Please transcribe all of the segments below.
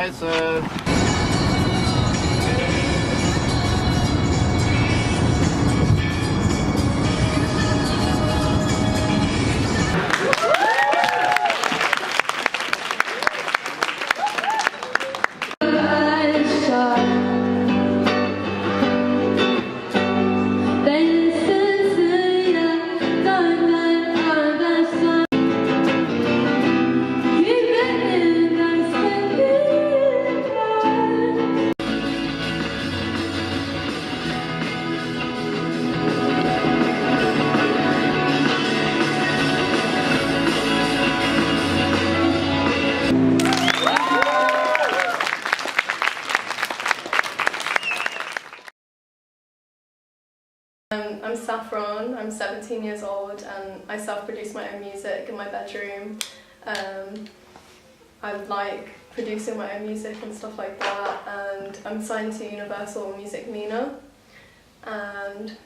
Scheiße. I'm Saffron, I'm 17 years old and I self-produce my own music in my bedroom. I like producing my own music and stuff like that, and I'm signed to Universal Music MENA, and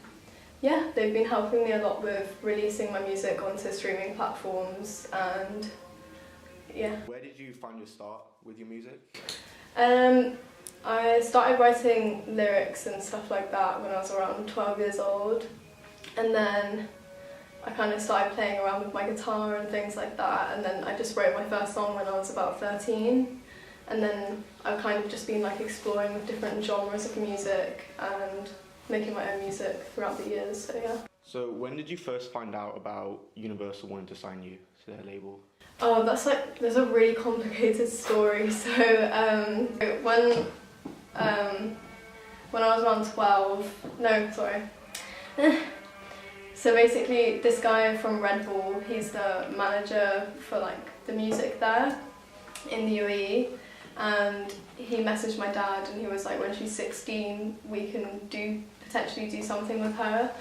yeah, they've been helping me a lot with releasing my music onto streaming platforms, and yeah. Where did you find your start with your music? I started writing lyrics and stuff like that when I was around 12 years old, and then I kind of started playing around with my guitar and things like that, and then I just wrote my first song when I was about 13, and then I've kind of just been like exploring with different genres of music and making my own music throughout the years, so yeah. So when did you first find out about Universal wanting to sign you to their label? Oh, there's a really complicated story. So when I was around 12, no, sorry. So basically this guy from Red Bull, he's the manager for like the music there in the UAE, and he messaged my dad and he was like, when she's 16 we can potentially do something with her.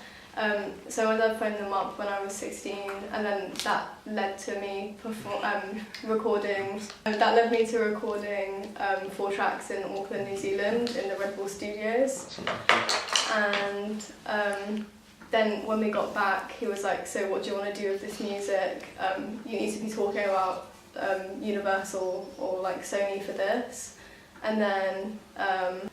So my dad phoned them up when I was 16, and then that led to me recording 4 tracks in Auckland, New Zealand in the Red Bull studios. And then when we got back he was like, so what do you want to do with this music? You need to be talking about Universal or like Sony for this. And then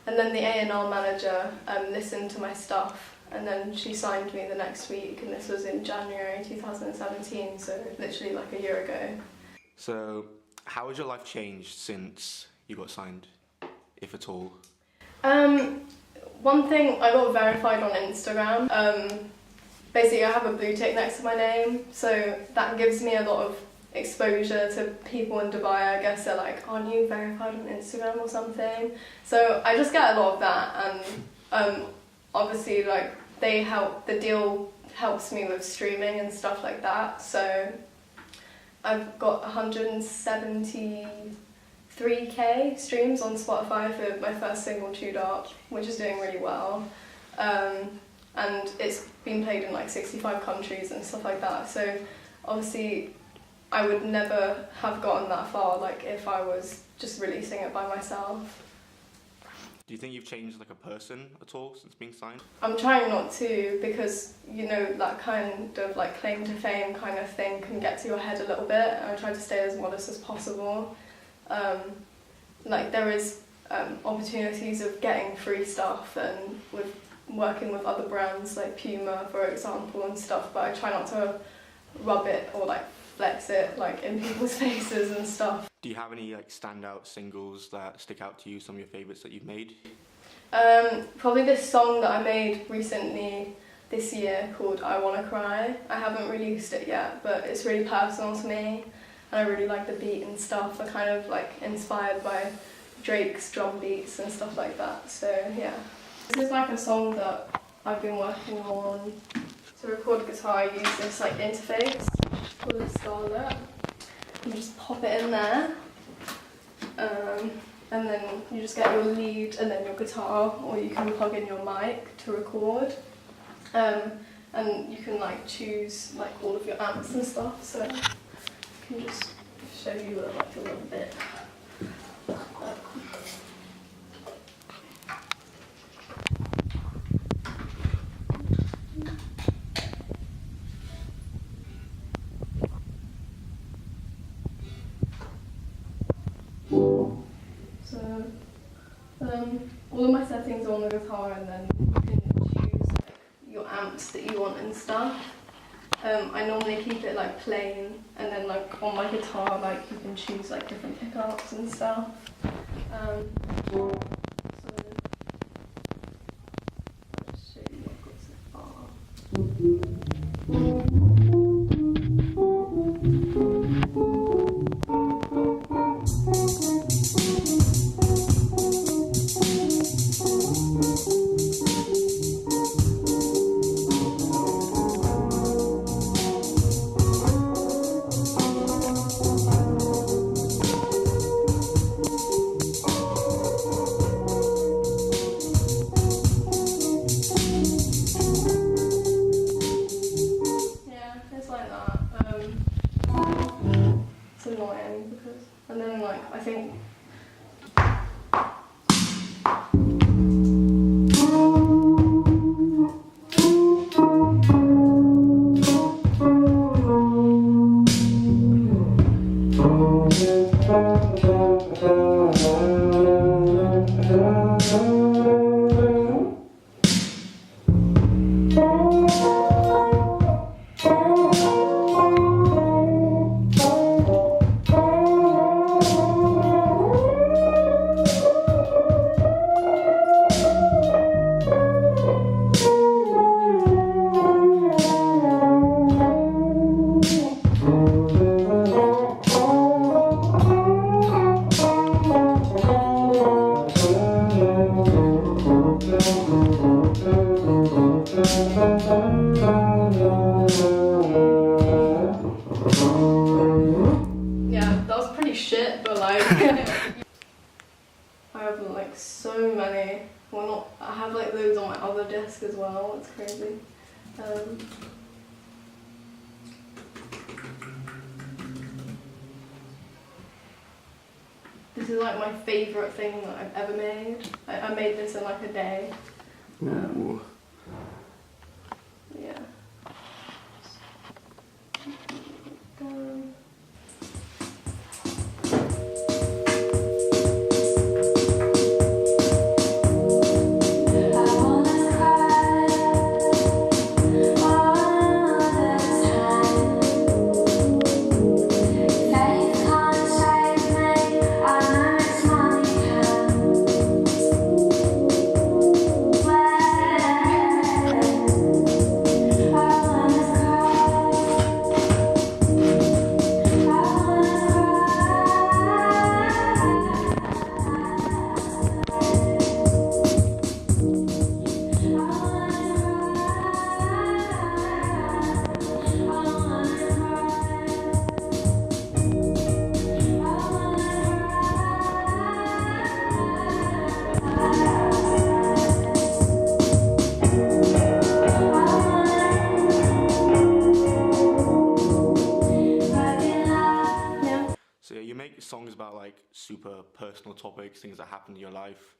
the A&R manager listened to my stuff, and then she signed me the next week, and this was in January 2017, so literally like a year ago. So how has your life changed since you got signed, if at all? One thing, I got verified on Instagram. Basically I have a blue tick next to my name, so that gives me a lot of exposure to people in Dubai. I guess they're like, aren't you verified on Instagram or something? So I just get a lot of that, and obviously like the deal helps me with streaming and stuff like that, so I've got 173k streams on Spotify for my first single, Chewed Up, which is doing really well, and it's been played in like 65 countries and stuff like that, so obviously I would never have gotten that far like if I was just releasing it by myself. Do you think you've changed like a person at all since being signed? I'm trying not to, because you know that kind of like claim to fame kind of thing can get to your head a little bit, and I try to stay as modest as possible. Like there is opportunities of getting free stuff and with working with other brands like Puma for example and stuff, but I try not to rub it or like flex it like in people's faces and stuff. Do you have any like standout singles that stick out to you, some of your favourites that you've made? Probably this song that I made recently this year called I Wanna Cry. I haven't released it yet, but it's really personal to me and I really like the beat and stuff. I kind of like inspired by Drake's drum beats and stuff like that, so yeah. This is like a song that I've been working on. To record guitar I use this like interface called a Scarlett. You just pop it in there, and then you just get your lead and then your guitar, or you can plug in your mic to record, and you can like choose like all of your amps and stuff, so I can just show you like a little bit. So All of my settings are on the guitar, and then you can choose like, your amps that you want and stuff. I normally keep it like plain, and then like on my guitar, like you can choose like different pickups and stuff. So I'll just show you what I've got so far. It's like that. It's annoying because, and then like I think. Yeah, that was pretty shit, but like I have like so many. Well, not. I have like loads on my other disc as well. It's crazy. This is like my favourite thing that I've ever made. I made this in like a day. Ooh. Yeah. So you make songs about like super personal topics, things that happen in your life.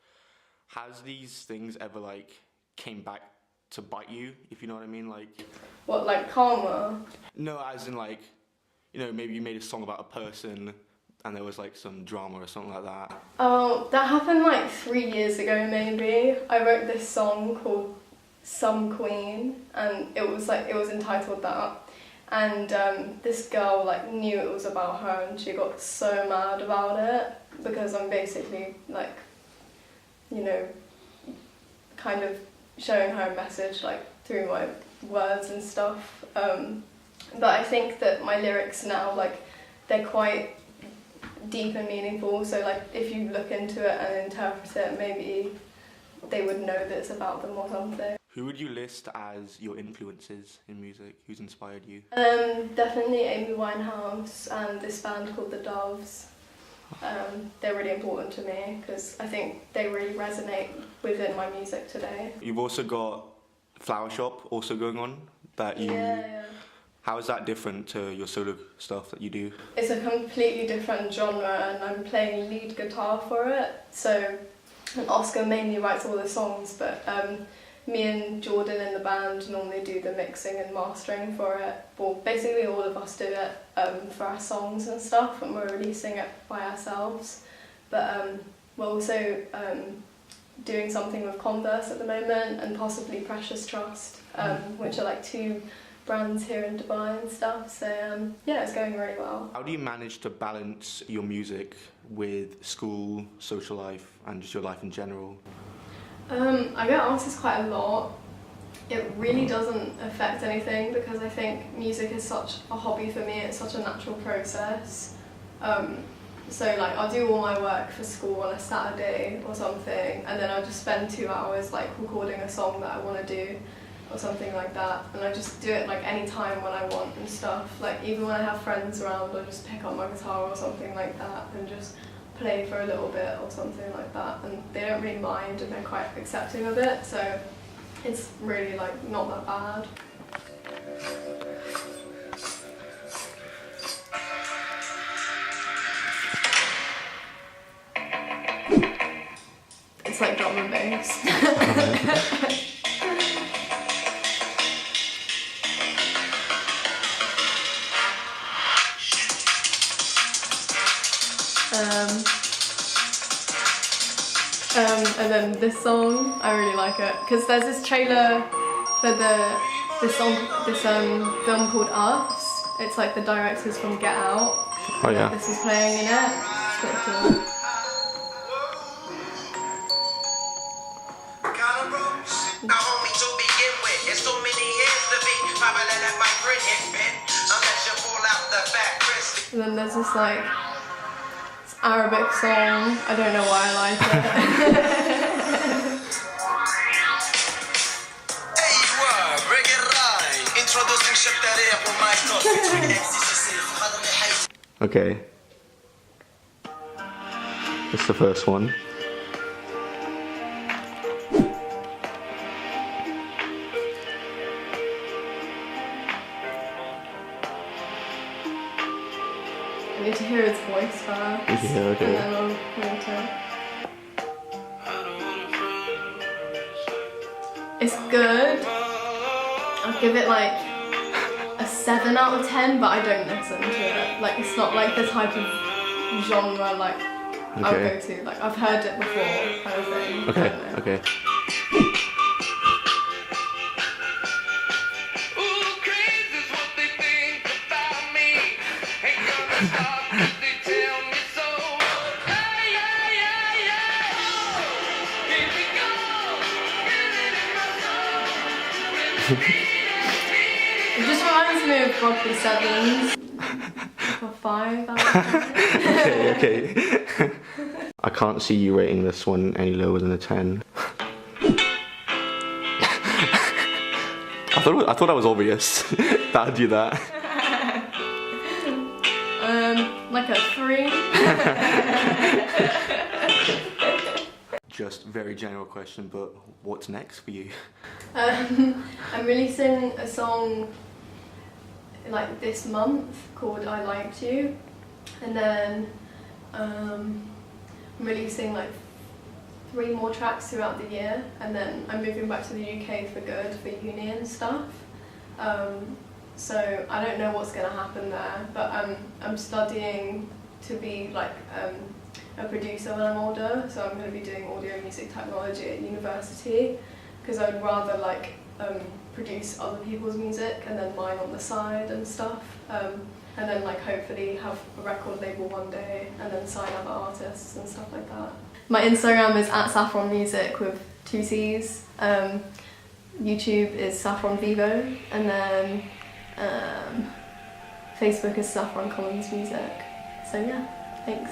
Has these things ever like came back to bite you, if you know what I mean? Like, What, like karma? no, as in like, you know, maybe you made a song about a person and there was like some drama or something like that. Oh, that happened like 3 years ago maybe. I wrote this song called Some Queen, and it was entitled that. And this girl like knew it was about her, and she got so mad about it because I'm basically like, you know, kind of showing her a message like through my words and stuff. But I think that my lyrics now, like, they're quite deep and meaningful, so like if you look into it and interpret it, maybe they would know that it's about them or something. Who would you list as your influences in music? Who's inspired you? Definitely Amy Winehouse and this band called The Doves. They're really important to me because I think they really resonate within my music today. You've also got Flower Shop also going on. Yeah. How is that different to your solo stuff that you do? It's a completely different genre, and I'm playing lead guitar for it. So, and Oscar mainly writes all the songs, but me and Jordan in the band normally do the mixing and mastering for it. Well, basically all of us do it for our songs and stuff, and we're releasing it by ourselves. But we're also doing something with Converse at the moment and possibly Precious Trust, which are like 2 brands here in Dubai and stuff. So yeah, it's going really well. How do you manage to balance your music with school, social life, and just your life in general? I get asked this quite a lot. It really doesn't affect anything because I think music is such a hobby for me. It's such a natural process. So like I'll do all my work for school on a Saturday or something, and then I'll just spend 2 hours like recording a song that I want to do or something like that, and I just do it like any time when I want and stuff. Like even when I have friends around, I'll just pick up my guitar or something like that and just play for a little bit or something like that, and they don't really mind and they're quite accepting of it, so it's really like not that bad. It's like drum and bass. And then this song, I really like it because there's this trailer for this film called Us. It's like the directors from Get Out. Oh yeah. This is playing in it. It's pretty cool. And then there's this like Arabic song. I don't know why I like it. Okay. It's the first one. I need to hear his voice first. Yeah, okay. And then I'll move to it. It's good. I'll give it like a 7 out of 10, but I don't listen to it. Like it's not like the type of genre like I would go to. Like I've heard it before, kind of thing. Okay, okay. It just reminds me of Broadway Sevens. For 5 out of 10. Okay. I can't see you rating this one any lower than a 10. I thought that was obvious that I'd do that. Like a 3. Just very general question, but what's next for you? I'm releasing a song like this month called I Liked You, and then I'm releasing like 3 more tracks throughout the year, and then I'm moving back to the UK for good for uni and stuff. So I don't know what's going to happen there, but I'm studying to be like a producer when I'm older, so I'm going to be doing audio music technology at university because I'd rather like produce other people's music and then mine on the side and stuff, and then like hopefully have a record label one day and then sign other artists and stuff like that. My Instagram is @saffronmusic with 2 C's. YouTube is Saffron Vivo, and then Facebook is Saffron Commons Music. So yeah, thanks.